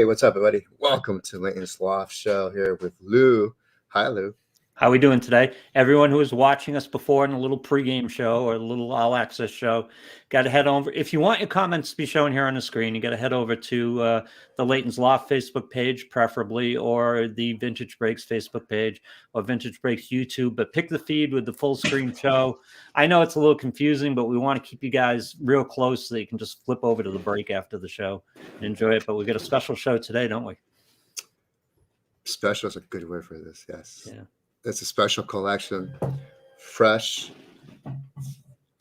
what's up, everybody? Welcome to Leighton's Loft show here with Lou. Hi, Lou. How are we doing today? Everyone who was watching us before in a little pregame show or a little all-access show, got to head over. If you want your comments to be shown here on the screen, you got to head over to the Leighton's Loft Facebook page, preferably, or the Vintage Breaks Facebook page, or Vintage Breaks YouTube. But pick the feed with the full screen show. I know it's a little confusing, but we want to keep you guys real close so you can just flip over to the break after the show and enjoy it. But we got a special show today, don't we? Special is a good word for this, yes. Yeah. It's a special collection, fresh. I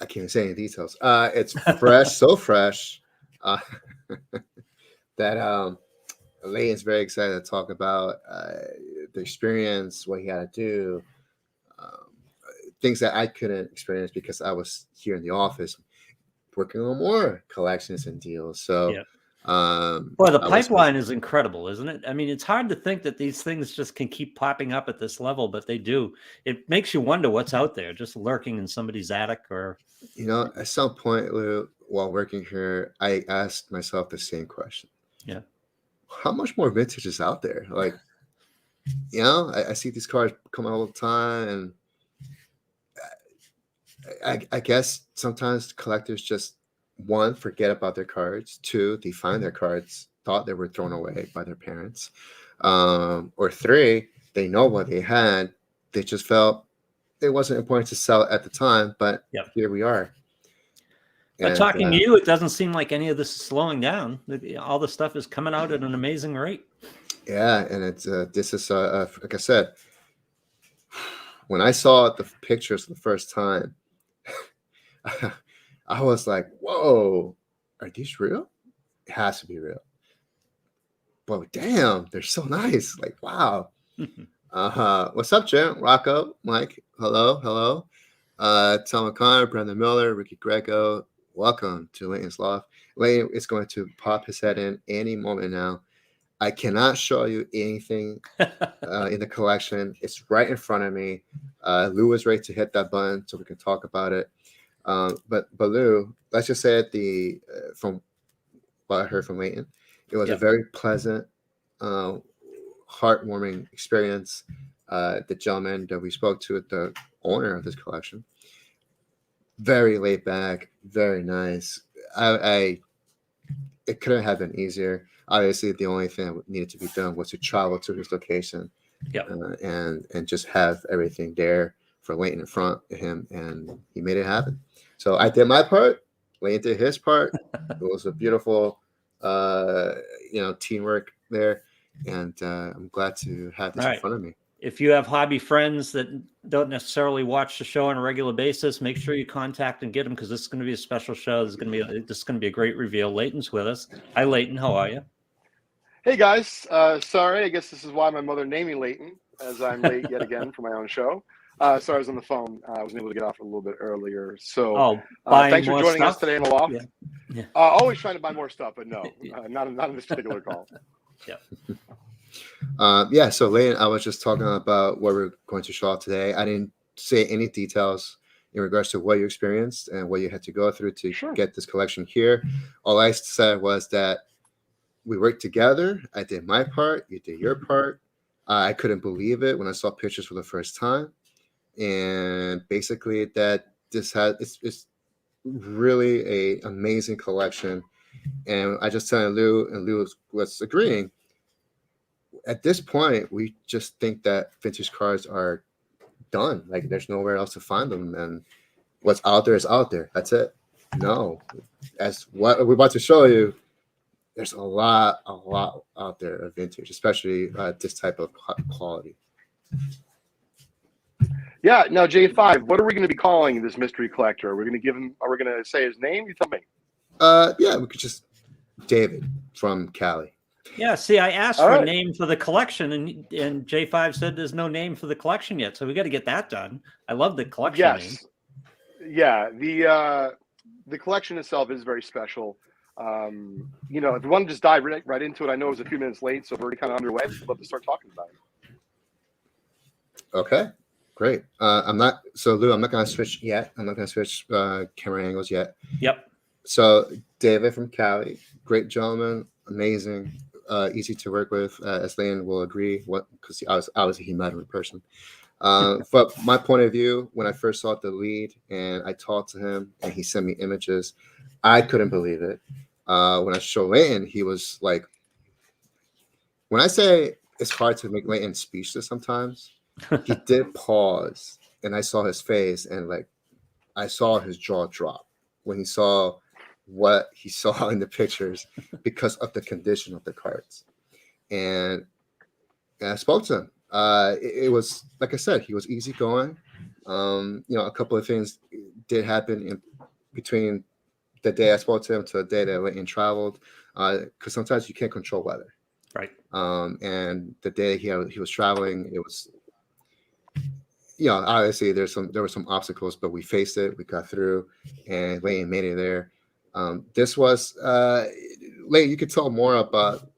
can't even say any details. It's fresh, so fresh that Leighton's very excited to talk about the experience, what he had to do, things that I couldn't experience because I was here in the office working on more collections and deals. So. Yeah. Well, the pipeline is incredible, isn't it? I mean, it's hard to think that these things just can keep popping up at this level, but they do. It makes you wonder what's out there, just lurking in somebody's attic or. You know, at some point, Lou, while working here, I asked myself the same question. Yeah. How much more vintage is out there? Like, you know, I see these cars come out all the time, and I guess sometimes collectors just, one, forget about their cards. Two, they find their cards, thought they were thrown away by their parents. Or three, they know what they had. They just felt it wasn't important to sell at the time, but Here we are. But talking to you, it doesn't seem like any of this is slowing down. All the stuff is coming out at an amazing rate. Yeah, and it's this is like I said, when I saw the pictures for the first time, I was like, whoa, are these real? It has to be real. But damn, they're so nice. Like, wow. What's up, Jim? Rocco, Mike, hello. Tom O'Connor, Brandon Miller, Ricky Greco, welcome to Leighton's Loft. Leighton is going to pop his head in any moment now. I cannot show you anything in the collection. It's right in front of me. Lou is ready to hit that button so we can talk about it. But Lou, let's just say from what I heard from Leighton, it was a very pleasant, heartwarming experience. The gentleman that we spoke to, the owner of this collection, very laid back, very nice. It couldn't have been easier. Obviously, the only thing that needed to be done was to travel to his location, and just have everything there for Leighton in front of him, and he made it happen. So I did my part. Leighton did his part. It was a beautiful, teamwork there, and I'm glad to have this in front of me. If you have hobby friends that don't necessarily watch the show on a regular basis, make sure you contact and get them, because this is going to be a special show. This is going to be a great reveal. Leighton's with us. Hi, Leighton. How are you? Hey guys. Sorry, I guess this is why my mother named me Leighton, as I'm late yet again for my own show. Sorry, I was on the phone. I wasn't able to get off a little bit earlier. So thanks for joining us today in the Loft. Yeah. Always trying to buy more stuff, but no, not in this particular call. So Leighton, I was just talking about what we're going to show off today. I didn't say any details in regards to what you experienced and what you had to go through to get this collection here. All I said was that we worked together. I did my part. You did your part. I couldn't believe it when I saw pictures for the first time. And basically that it's really an amazing collection. And I just telling Lou, and Lou was agreeing. At this point, we just think that vintage cars are done. Like, there's nowhere else to find them, and what's out there is out there. That's it. No, as what we're about to show you, there's a lot out there of vintage, especially this type of quality. Yeah. Now, J5, what are we going to be calling this mystery collector? Are we going to say his name? You tell me. We could just David from Cali. Yeah, see, I asked for a name for the collection, and J5 said there's no name for the collection yet, so we got to get that done. I love the collection name. Yeah, the collection itself is very special. If you want to just dive right into it, I know it was a few minutes late, so we're already kind of underway. I'd love to start talking about it. Okay, great. Lou, I'm not going to switch yet. I'm not going to switch camera angles yet. Yep. So David from Cali, great gentleman, amazing. easy to work with, as Leighton will agree. Because obviously he met him in person. But my point of view, when I first saw the lead and I talked to him and he sent me images, I couldn't believe it. When I showed Leighton, he was like, when I say it's hard to make Leighton speechless sometimes, he did pause and I saw his face and like I saw his jaw drop when he saw what he saw in the pictures because of the condition of the cards. And I spoke to him. It was, like I said, he was easygoing. A couple of things did happen in between the day I spoke to him to the day that Leighton traveled, because sometimes you can't control weather. Right. And the day he was traveling, it was, obviously there were some obstacles, but we faced it, we got through, and Leighton made it there. This was Leighton, you could tell more about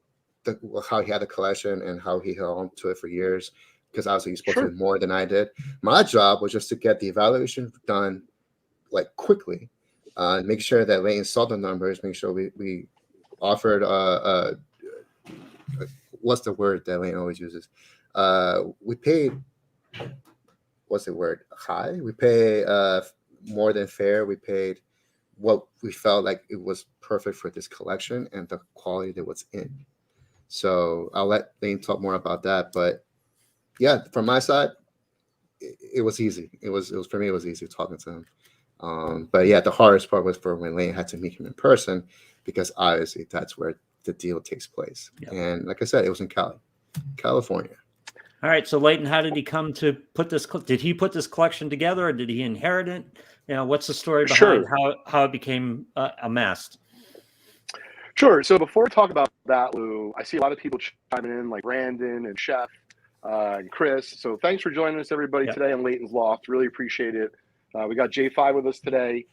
how he had the collection and how he held on to it for years, because obviously you spoke to him more than I did. My job was just to get the evaluation done like quickly, make sure that Leighton saw the numbers, make sure we offered what's the word that Leighton always uses? We paid, what's the word? High? We pay more than fair. We paid what we felt like it was perfect for this collection and the quality that was in. So I'll let Leighton talk more about that. But yeah, from my side, it was easy. It was for me, it was easy talking to him. But yeah, the hardest part was for when Leighton had to meet him in person, because obviously that's where the deal takes place. Yep. And like I said, it was in California. All right. So Leighton, how did he come to put this? Did he put this collection together, or did he inherit it? What's the story behind how it became amassed? Sure. So before we talk about that, Lou, I see a lot of people chiming in, like Brandon and Chef and Chris. So thanks for joining us, everybody, today on Leighton's Loft. Really appreciate it. We got J5 with us today,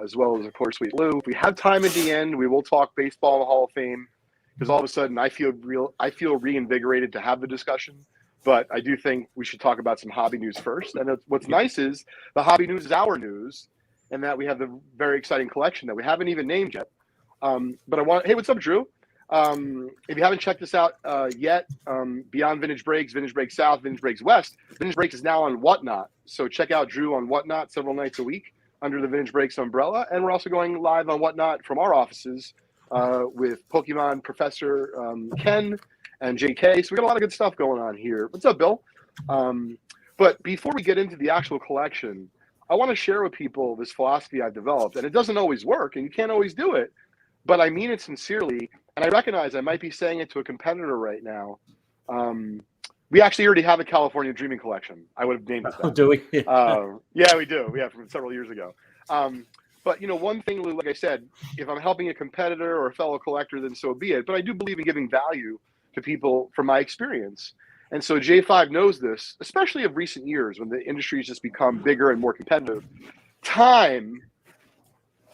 as well as, of course, Sweet Lou. If we have time at the end, we will talk baseball in the Hall of Fame, because all of a sudden I feel reinvigorated to have the discussion. But I do think we should talk about some hobby news first. And what's nice is the hobby news is our news, and that we have the very exciting collection that we haven't even named yet. But hey, what's up, Drew? If you haven't checked this out yet, beyond Vintage Breaks, Vintage Breaks South, Vintage Breaks West, Vintage Breaks is now on Whatnot. So check out Drew on Whatnot several nights a week under the Vintage Breaks umbrella. And we're also going live on Whatnot from our offices with Pokemon Professor Ken and JK. So we got a lot of good stuff going on here. What's up, Bill? But before we get into the actual collection, I want to share with people this philosophy I've developed. And it doesn't always work, and you can't always do it. But I mean it sincerely, and I recognize I might be saying it to a competitor right now. We actually already have a California Dreaming collection. I would have named it that. Oh, do we? Yeah, we do. Yeah, from several years ago. But, one thing, Lou, like I said, if I'm helping a competitor or a fellow collector, then so be it. But I do believe in giving value to people from my experience. And so J5 knows this, especially of recent years when the industry has just become bigger and more competitive. Time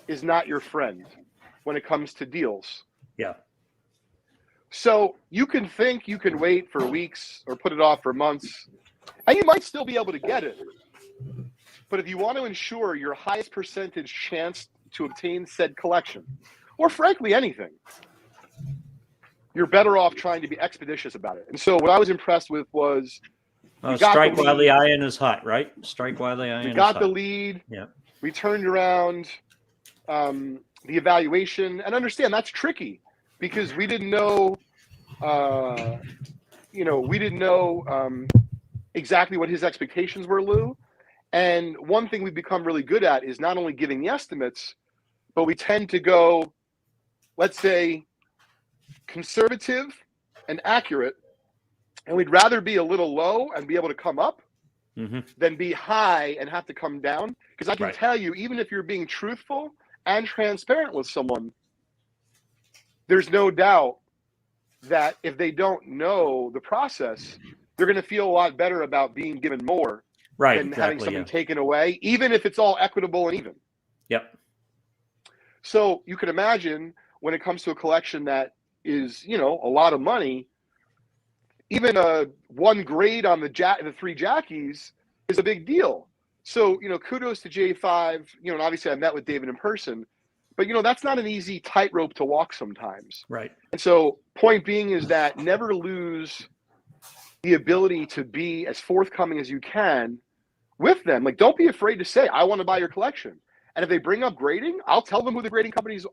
is not your friend when it comes to deals. Yeah. So you can think you can wait for weeks or put it off for months, and you might still be able to get it. But if you want to ensure your highest percentage chance to obtain said collection, or frankly anything, you're better off trying to be expeditious about it. And so what I was impressed with was strike while the iron is hot, right? Strike while the iron is hot. We got the lead. Yeah. We turned around the evaluation, and understand that's tricky because we didn't know, exactly what his expectations were, Lou. And one thing we've become really good at is not only giving the estimates, but we tend to go, let's say, conservative and accurate, and we'd rather be a little low and be able to come up than be high and have to come down. Because I can tell you, even if you're being truthful and transparent with someone, there's no doubt that if they don't know the process, they're going to feel a lot better about being given more than having something taken away, even if it's all equitable and even. Yep. So you can imagine when it comes to a collection that is, a lot of money, even one grade on the three Jackies is a big deal. So, kudos to J5, and obviously I met with David in person, But, that's not an easy tightrope to walk sometimes. Right. And so point being is that never lose the ability to be as forthcoming as you can with them. Like, don't be afraid to say, I want to buy your collection. And if they bring up grading, I'll tell them who the grading companies,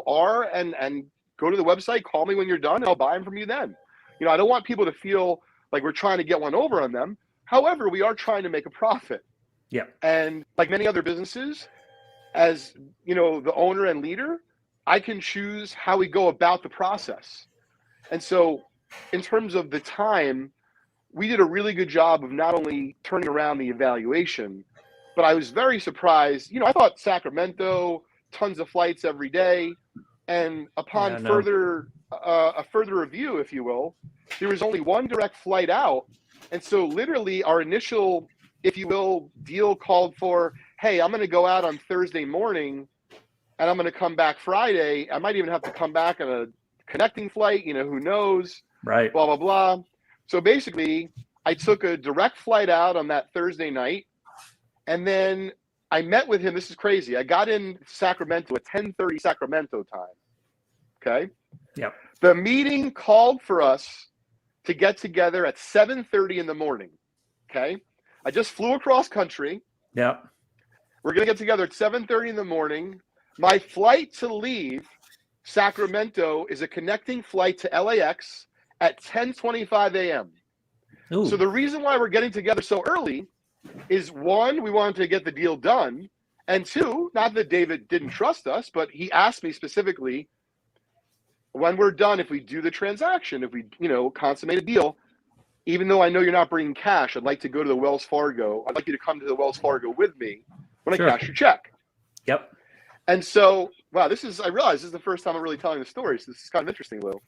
are, and go to the website, call me when you're done, and I'll buy them from you then. I don't want people to feel like we're trying to get one over on them. However, we are trying to make a profit. Yeah. And like many other businesses, as the owner and leader, I can choose how we go about the process. And so in terms of the time, we did a really good job of not only turning around the evaluation, but I was very surprised. I thought Sacramento, tons of flights every day. And upon a further review, if you will, there was only one direct flight out. And so literally our initial, if you will, deal called for, hey, I'm going to go out on Thursday morning and I'm going to come back Friday. I might even have to come back on a connecting flight, who knows, right? Blah, blah, blah. So basically I took a direct flight out on that Thursday night. And then I met with him. This is crazy. I got in Sacramento at 10:30 Sacramento time. Okay. Yep. The meeting called for us to get together at 7:30 in the morning. Okay. I just flew across country. Yep. We're going to get together at 7:30 in the morning. My flight to leave Sacramento is a connecting flight to LAX at 10:25 a.m. Ooh. So the reason why we're getting together so early is, one, we wanted to get the deal done. And two, not that David didn't trust us, but he asked me specifically, when we're done, if we do the transaction, if we, consummate a deal, even though I know you're not bringing cash, I'd like to go to the Wells Fargo. I'd like you to come to the Wells Fargo with me when I cash your check. Yep. And so, wow, I realize this is the first time I'm really telling the story. So this is kind of interesting, Lou.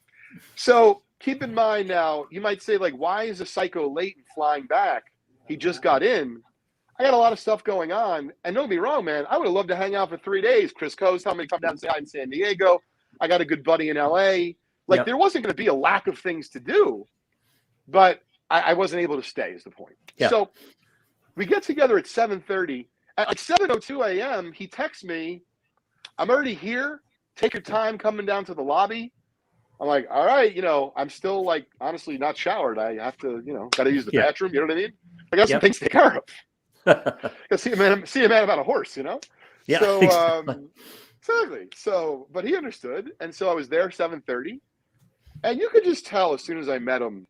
So keep in mind now, you might say, like, why is a psycho Leighton flying back? He just got in. I got a lot of stuff going on. And don't get me wrong, man, I would have loved to hang out for 3 days. Chris Coe's telling me to come down and say hi in San Diego. I got a good buddy in LA. Like, there wasn't going to be a lack of things to do, but I wasn't able to stay is the point. Yep. So we get together at 7:30. At like 7:02 a.m., he texts me, I'm already here. Take your time coming down to the lobby. I'm like, all right, I'm still, like, honestly not showered. I have to, got to use the bathroom. You know what I mean? I got some things to take care of. Got to see a man about a horse, Yeah. So, exactly. So, but he understood. And so I was there 7:30. And you could just tell as soon as I met him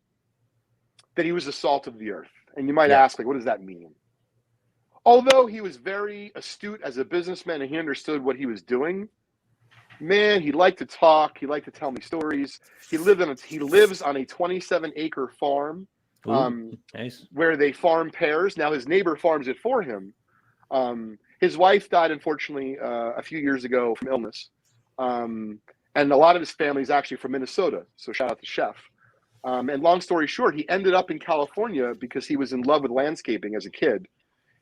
that he was the salt of the earth. And you might ask, like, what does that mean? Although he was very astute as a businessman and he understood what he was doing, man, he liked to talk. He liked to tell me stories. He lives on a 27-acre farm. Nice. Where they farm pears. Now his neighbor farms it for him. His wife died, unfortunately, a few years ago from illness. And a lot of his family is actually from Minnesota. So shout out to Chef. And long story short, he ended up in California because he was in love with landscaping as a kid.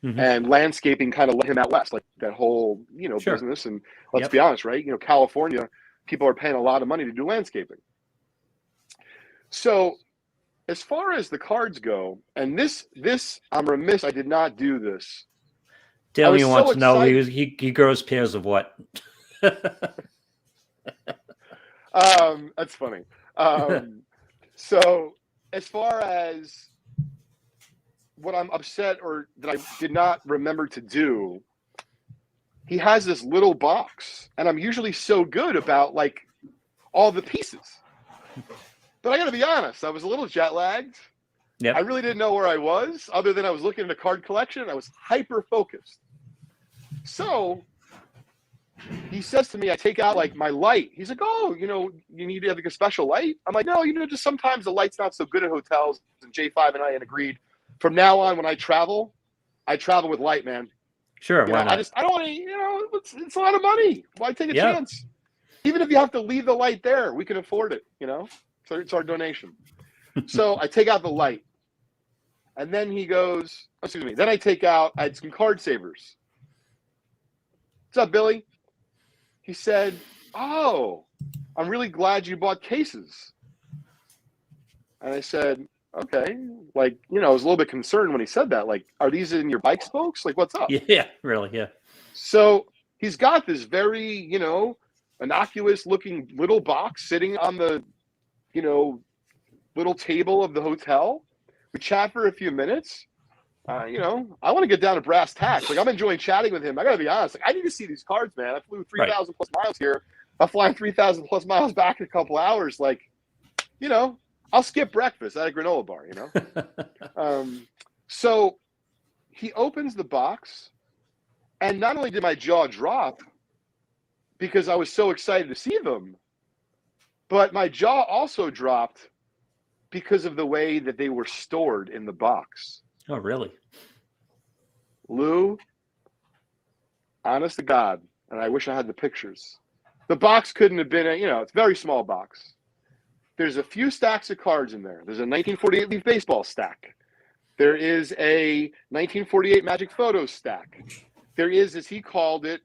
Mm-hmm. And landscaping kind of led him out west, like that whole, business. And let's be honest, right? California, people are paying a lot of money to do landscaping. So as far as the cards go, and this, I'm remiss, I did not do this. Daniel wants to know he grows pears of what? That's funny. So as far as what I'm upset or that I did not remember to do, he has this little box, and I'm usually so good about, like, all the pieces. But I got to be honest, I was a little jet lagged. Yep. I really didn't know where I was, other than I was looking at a card collection, and I was hyper focused. So he says to me, I take out, like, my light. He's like, oh, you need to have, like, a special light? I'm like, no, just sometimes the light's not so good at hotels. And J5 and I had agreed, from now on, when I travel with light, man. Sure, why not? I don't want to, it's a lot of money. Why take a chance? Even if you have to leave the light there, we can afford it, So it's our donation. So I take out the light. And then he goes, then I had some card savers. What's up, Billy? He said, oh, I'm really glad you bought cases. And I said, okay. Like, I was a little bit concerned when he said that. Like, are these in your bike spokes? Like, what's up? Yeah, really, yeah. So he's got this very, innocuous looking little box sitting on the, little table of the hotel. We chat for a few minutes. I want to get down to brass tacks. Like, I'm enjoying chatting with him. I got to be honest. Like, I need to see these cards, man. I flew 3,000 plus miles here. I'm flying 3,000 plus miles back in a couple hours. Like, I'll skip breakfast at a granola bar, So he opens the box, and not only did my jaw drop because I was so excited to see them, but my jaw also dropped because of the way that they were stored in the box. Oh, really? Lou, honest to God, and I wish I had the pictures. The box couldn't have been it's a very small box. There's a few stacks of cards in there. There's a 1948 Leaf Baseball stack. There is a 1948 Magic Photos stack. There is, as he called it,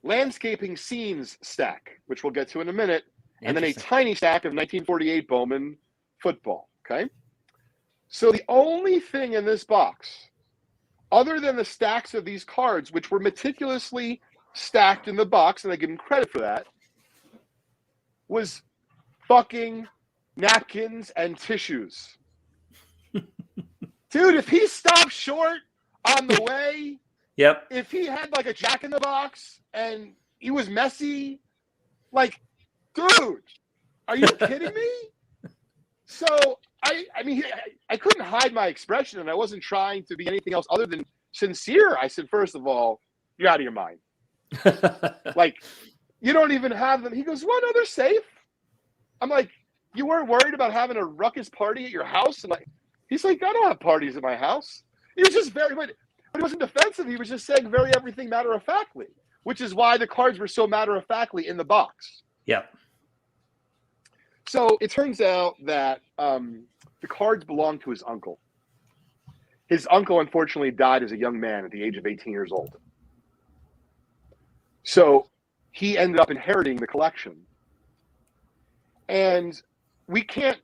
landscaping scenes stack, which we'll get to in a minute, and then a tiny stack of 1948 Bowman football, okay? So the only thing in this box, other than the stacks of these cards, which were meticulously stacked in the box, and I give him credit for that, was fucking napkins and tissues. Dude, if he stopped short on the way, yep. If he had like a Jack in the Box and he was messy, like, dude, are you kidding me? So I couldn't hide my expression, and I wasn't trying to be anything else other than sincere. I said, first of all, you're out of your mind. Like, you don't even have them. He goes, well, no, they're safe. I'm like, you weren't worried about having a ruckus party at your house? And he's like, I don't have parties at my house. He was just but he wasn't defensive. He was just saying everything matter-of-factly, which is why the cards were so matter-of-factly in the box. Yeah. So it turns out that the cards belonged to his uncle. His uncle, unfortunately, died as a young man at the age of 18 years old. So he ended up inheriting the collection. And we can't,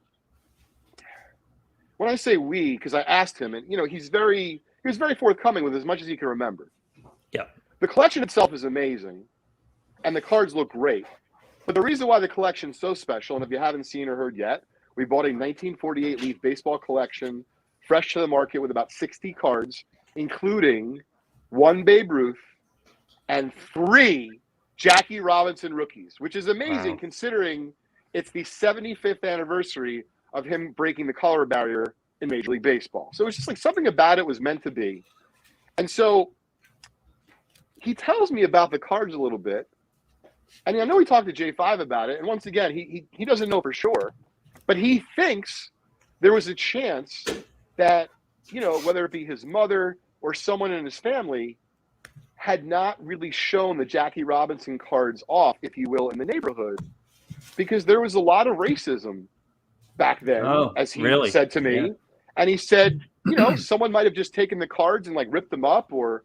when I say we, because I asked him, and he was very forthcoming with as much as he can remember. Yeah. The collection itself is amazing, and the cards look great. But the reason why the collection's so special, and if you haven't seen or heard yet, we bought a 1948 Leaf Baseball collection, fresh to the market with about 60 cards, including 1 Babe Ruth and 3 Jackie Robinson rookies, which is amazing considering it's the 75th anniversary of him breaking the color barrier in Major League Baseball. So it's just like something about it was meant to be. And so he tells me about the cards a little bit. And I know he talked to J5 about it. And once again, he doesn't know for sure. But he thinks there was a chance that, whether it be his mother or someone in his family had not really shown the Jackie Robinson cards off, if you will, in the neighborhood. Because there was a lot of racism back then, as he said to me. Yeah. And he said, someone might have just taken the cards and ripped them up or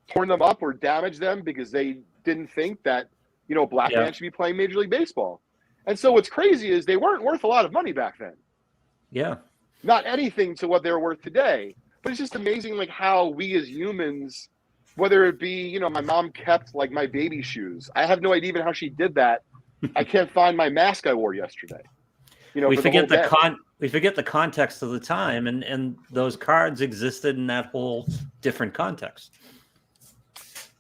torn them up or damaged them because they didn't think that, a black man should be playing Major League Baseball. And so what's crazy is they weren't worth a lot of money back then. Yeah. Not anything to what they're worth today. But it's just amazing how we as humans, whether it be, my mom kept my baby shoes. I have no idea even how she did that. I can't find my mask I wore yesterday. We forget the context of the time, and those cards existed in that whole different context.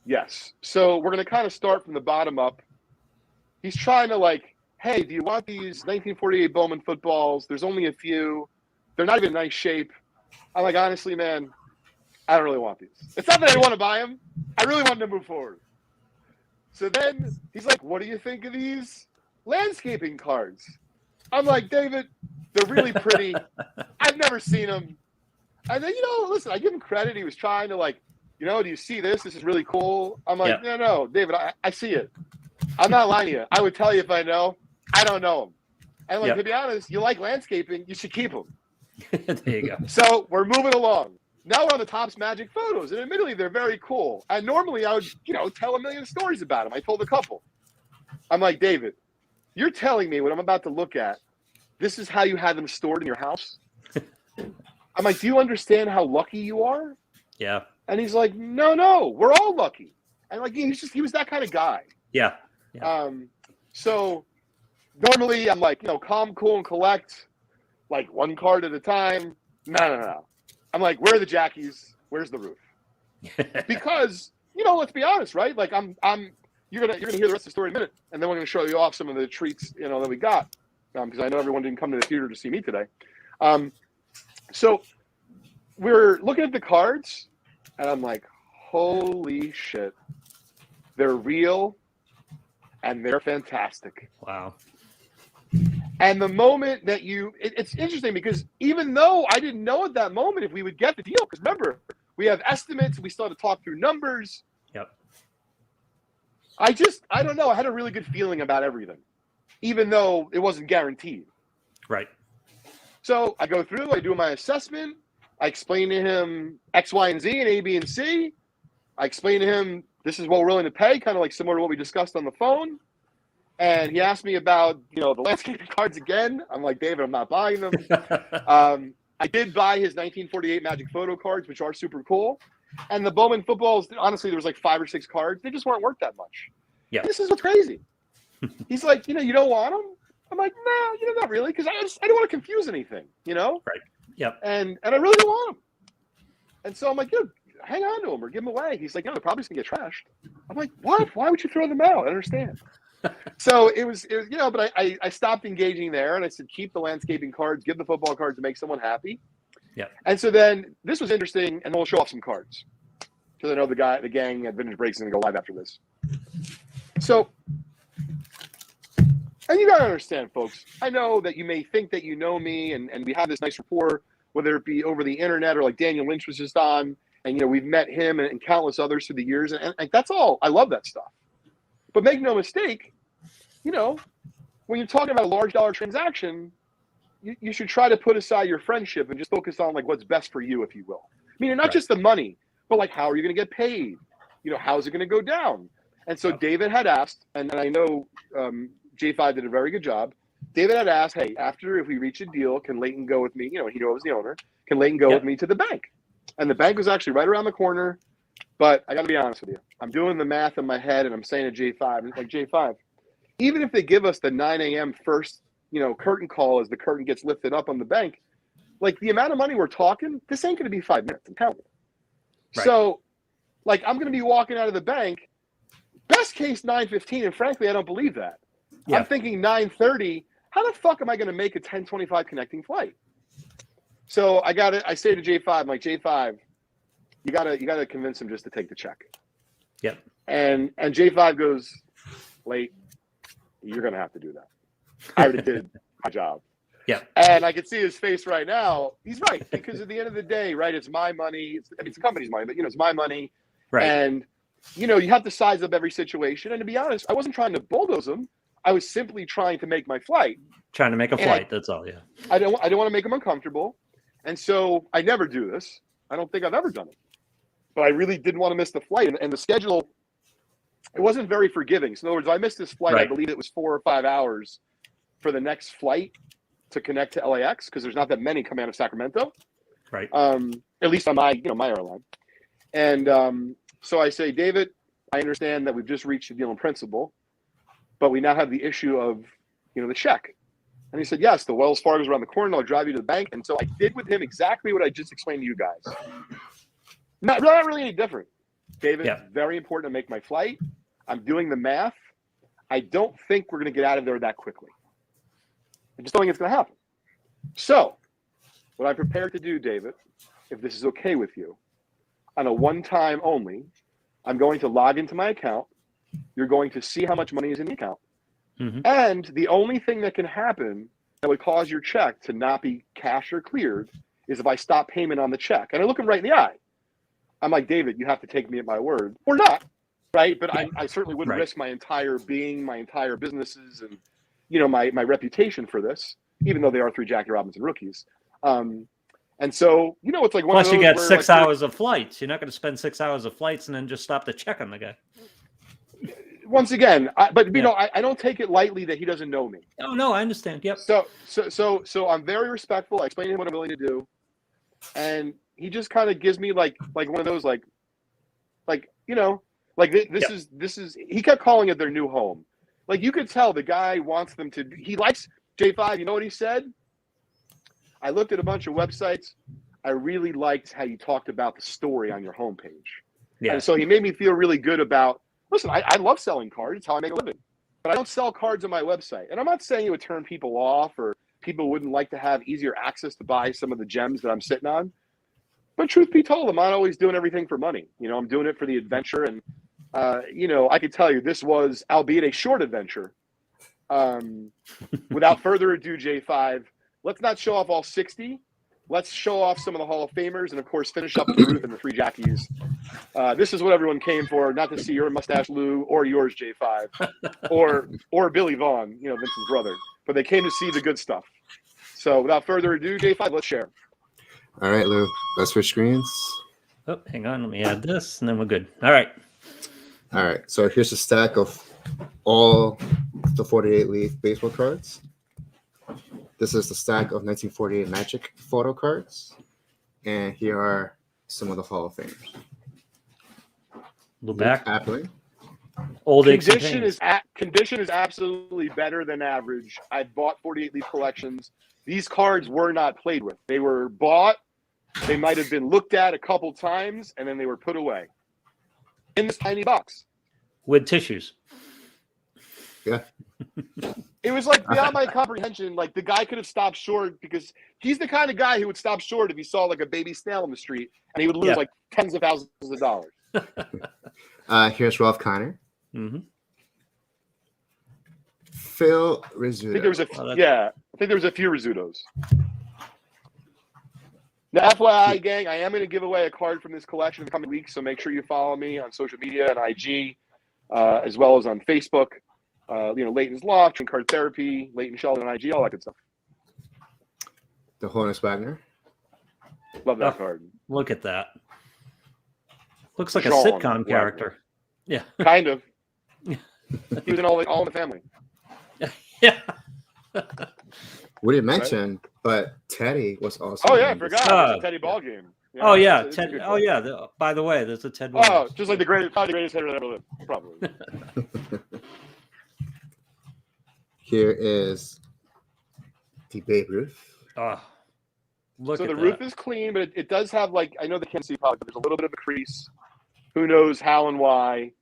Yes. So we're going to kind of start from the bottom up. He's trying to hey, do you want these 1948 Bowman footballs? There's only a few. They're not even in nice shape. I'm like, honestly, man, I don't really want these. It's not that I want to buy them. I really want them to move forward. So then he's like, what do you think of these landscaping cards? I'm like, David, they're really pretty. I've never seen them. And then, listen, I give him credit. He was trying to do you see this? This is really cool. I'm like, no, David, I see it. I'm not lying to you. I would tell you if I know. I don't know them. And to be honest, you like landscaping, you should keep them. There you go. So we're moving along. Now we're on the Topps Magic Photos, and admittedly, they're very cool. And normally I would, tell a million stories about them. I told a couple. I'm like, David, you're telling me what I'm about to look at, this is how you had them stored in your house? I'm like, do you understand how lucky you are? Yeah. And he's like, no, we're all lucky. And like, he was that kind of guy. Yeah. So normally I'm like, calm, cool, and collect, like one card at a time. No. I'm like, where are the jackies? Where's the roof? Because, let's be honest, right? Like you're gonna hear the rest of the story in a minute, and then we're gonna show you off some of the treats, that we got. Because I know everyone didn't come to the theater to see me today. So we're looking at the cards, and I'm like, holy shit. They're real, and they're fantastic. Wow. And the moment that it's interesting because even though I didn't know at that moment if we would get the deal, because remember, we have estimates, we still had to talk through numbers. Yep. I don't know, I had a really good feeling about everything, even though it wasn't guaranteed. Right. So I go through, I do my assessment, I explain to him X, Y, and Z and A, B, and C. I explain to him this is what we're willing to pay, kind of like similar to what we discussed on the phone. And he asked me about, the landscaping cards again. I'm like, David, I'm not buying them. I did buy his 1948 Magic Photo cards, which are super cool. And the Bowman footballs, honestly, there was like 5 or 6 cards. They just weren't worth that much. Yeah. This is what's crazy. He's like, you don't want them? I'm like, no, not really, because I don't want to confuse anything, Right. Yep. And I really don't want them. And so I'm like, dude, hang on to them or give them away. He's like, no, they're probably just going to get trashed. I'm like, what? Why would you throw them out? I don't understand. So it was, but I stopped engaging there, and I said, keep the landscaping cards, give the football cards to make someone happy. Yeah. And so then this was interesting, and we'll show off some cards because I know the gang at Vintage Breaks is going to go live after this. So, and you got to understand, folks, I know that you may think that you know me, and we have this nice rapport, whether it be over the internet or like Daniel Lynch was just on, and we've met him and countless others through the years, and that's all. I love that stuff. But make no mistake, when you're talking about a large dollar transaction, you should try to put aside your friendship and just focus on like what's best for you, if you will. Meaning not just the money, but like how are you going to get paid? How is it going to go down? And so David had asked, and I know J5 did a very good job. David had asked, hey, after if we reach a deal, can Leighton go with me? He knew I was the owner. Can Leighton go with me to the bank? And the bank was actually right around the corner. But I got to be honest with you. I'm doing the math in my head, and I'm saying to J5, and it's like, J5, even if they give us the 9 a.m. first, curtain call as the curtain gets lifted up on the bank, like the amount of money we're talking, this ain't going to be 5 minutes. I'm telling you. Right. So, like, I'm going to be walking out of the bank, best case 9:15, and frankly, I don't believe that. Yeah. I'm thinking 9:30. How the fuck am I going to make a 10:25 connecting flight? So I say to J5, I'm like, J5, you gotta convince him just to take the check. Yep. And J5 goes, Late, you're gonna have to do that. I already did my job. Yeah. And I can see his face right now. He's right, because at the end of the day, right, it's my money. It's the company's money, but it's my money. Right. And you have to size up every situation. And to be honest, I wasn't trying to bulldoze him. I was simply trying to make my flight. Trying to make a flight. That's all. Yeah. I don't want to make him uncomfortable, and so I never do this. I don't think I've ever done it. But I really didn't want to miss the flight. And the schedule, it wasn't very forgiving. So in other words, I missed this flight. Right. I believe it was 4 or 5 hours for the next flight to connect to LAX, because there's not that many coming out of Sacramento. Right. At least on my airline. And so I say, David, I understand that we've just reached a deal in principle, but we now have the issue of, the check. And he said, yes, the Wells Fargo's around the corner. I'll drive you to the bank. And so I did with him exactly what I just explained to you guys. Not really any different. David, very important to make my flight. I'm doing the math. I don't think we're going to get out of there that quickly. I just don't think it's going to happen. So what I'm prepared to do, David, if this is okay with you, on a one-time only, I'm going to log into my account. You're going to see how much money is in the account. Mm-hmm. And the only thing that can happen that would cause your check to not be cashed or cleared is if I stop payment on the check. And I look him right in the eye. I'm like, David, you have to take me at my word. Or not, right? But I certainly wouldn't risk my entire being, my entire businesses, and my reputation for this, even though they are 3 Jackie Robinson rookies. And so, it's like one Plus of those you get where, 6 hours of flights. You're not going to spend 6 hours of flights and then just stop to check on the guy. Once again, I don't take it lightly that he doesn't know me. Oh no, I understand. Yep. So I'm very respectful. I explain to him what I'm willing to do, and he just kind of gives me like one of those like Like this is he kept calling it their new home. Like you could tell the guy wants them to. He likes J5. You know what he said? I looked at a bunch of websites. I really liked how you talked about the story on your homepage. Yeah. And so he made me feel really good about, listen, I love selling cards. It's how I make a living. But I don't sell cards on my website. And I'm not saying it would turn people off or people wouldn't like to have easier access to buy some of the gems that I'm sitting on. But truth be told, I'm not always doing everything for money. You know, I'm doing it for the adventure. And, you know, I could tell you this was, albeit a short adventure. Without further ado, J5, let's not show off all 60. Let's show off some of the Hall of Famers and, of course, finish up the Ruth and the three Jackies. This is what everyone came for, not to see your mustache, Lou, or yours, J5, or Billy Vaughn, you know, Vincent's brother. But they came to see the good stuff. So without further ado, J5, let's share. All right, Lou. Let's switch screens. Oh, hang on. Let me add this, and then we're good. All right. All right. So here's a stack of all the 48 Leaf baseball cards. This is the stack of 1948 Magic photo cards. And here are some of the Hall of Famers. Look back. Appling. Old condition is absolutely better than average. I bought 48 Leaf collections. These cards were not played with. They were bought. They might have been looked at a couple times, and then they were put away in this tiny box. With tissues. Yeah. It was like beyond my comprehension. Like the guy could have stopped short because he's the kind of guy who would stop short if he saw like a baby snail in the street and he would lose like tens of thousands of dollars. Here's Ralph Connor. Mm-hmm. Phil Rizzuto. I think there was a few Rizzutos. Now, FYI, gang, I am going to give away a card from this collection in the coming weeks, so make sure you follow me on social media and IG, as well as on Facebook. You know, Leighton's Loft, Drink Card Therapy, Leighton Sheldon on IG, all that good stuff. The Honus Wagner. Love that card. Look at that. Looks like a sitcom character. Yeah. Kind of. He was in All in the Family. Yeah. We didn't mention, but Teddy was also. Oh, yeah, I forgot. Teddy ball game. Yeah, oh, yeah. Ted. Oh, yeah. By the way, there's a Ted. Oh, just like probably the greatest hitter that ever lived. Probably. Here is the Babe Ruth. Oh, look so at the that. roof is clean, but it does have like, I know they can't see probably, but there's a little bit of a crease. Who knows how and why?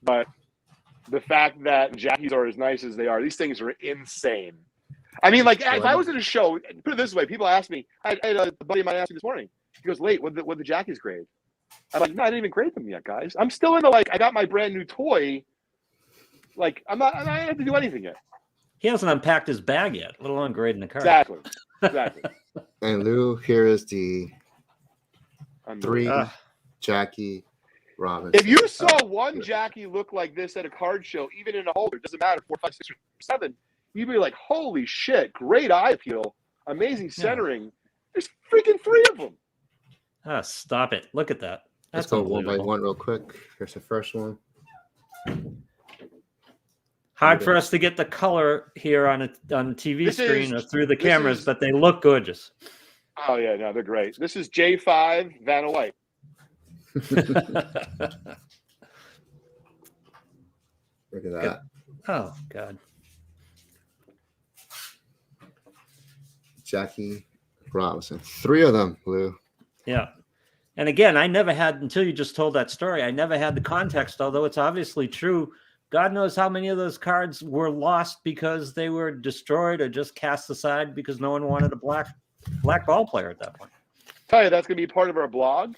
But the fact that Jackies are as nice as they are, these things are insane. I mean, like if I was at a show, put it this way, people ask me. I had a buddy of mine asked me this morning. He goes, "Late, what the Jackies grade?" I'm like, "No, I didn't even grade them yet, guys. I'm still in the like, I got my brand new toy. Like I don't have to do anything yet." He hasn't unpacked his bag yet, let alone grading the card. Exactly. And Lou, here is the 3 Jackie Robinson. If you saw one Jackie look like this at a card show, even in a holder, it doesn't matter, 4, 5, 6, or 7, you'd be like, holy shit, great eye appeal, amazing centering. Yeah. There's freaking 3 of them. Ah, stop it. Look at that. Let's go one by one real quick. Here's the first one. Hard for us to get the color here on the TV screen or through the cameras, but they look gorgeous. Oh, yeah, no, they're great. This is J5 Vanna White. Look at that. Oh, God. Jackie Robinson. 3 of them, Lou. Yeah. And again, I never had, until you just told that story, I never had the context, although it's obviously true. God knows how many of those cards were lost because they were destroyed or just cast aside because no one wanted a black ball player at that point. Tell you, that's going to be part of our blog.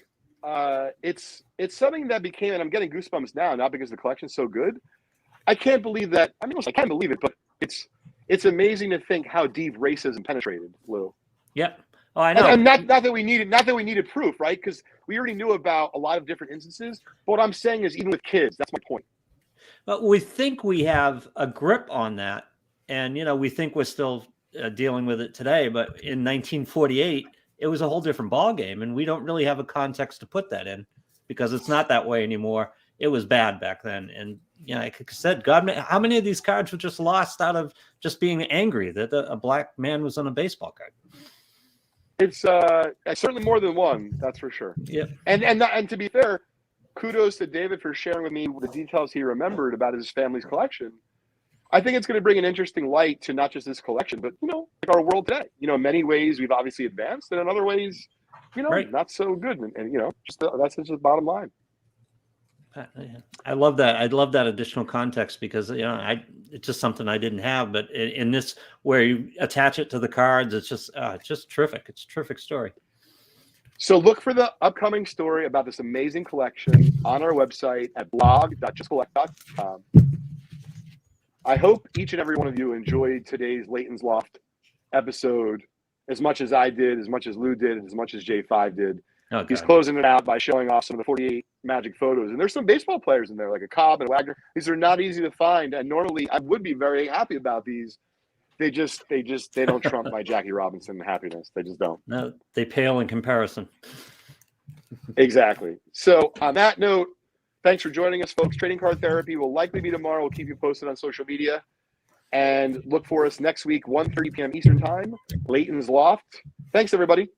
It's something that became, and I'm getting goosebumps now, not because the collection's so good. I can't believe that. I mean, I can't believe it, but it's amazing to think how deep racism penetrated, Lou. Yep. Oh, I know. And not that we needed proof, right? Because we already knew about a lot of different instances. But what I'm saying is, even with kids, that's my point. But we think we have a grip on that, and we think we're still dealing with it today. But in 1948, it was a whole different ball game, and we don't really have a context to put that in because it's not that way anymore. It was bad back then, and like I said, God, how many of these cards were just lost out of just being angry that a black man was on a baseball card? It's certainly more than one, that's for sure. Yeah, and to be fair, kudos to David for sharing with me the details he remembered about his family's collection. I think it's going to bring an interesting light to not just this collection, but, you know, like our world today. You know, in many ways we've obviously advanced, and in other ways, you know, not so good. And you know, that's just the bottom line. I love that. I love that additional context because, you know, it's just something I didn't have. But in this, where you attach it to the cards, it's just terrific. It's a terrific story. So look for the upcoming story about this amazing collection on our website at blog.justcollect.com. I hope each and every one of you enjoyed today's Leighton's Loft episode as much as I did, as much as Lou did, as much as J5 did. Okay. He's closing it out by showing off some of the 48 Magic photos. And there's some baseball players in there, like a Cobb and a Wagner. These are not easy to find. And normally I would be very happy about these. They don't trump my Jackie Robinson happiness. They just don't. No, they pale in comparison. Exactly. So on that note, thanks for joining us, folks. Trading Card Therapy will likely be tomorrow. We'll keep you posted on social media. And look for us next week, 1:30 p.m. Eastern Time, Leighton's Loft. Thanks, everybody.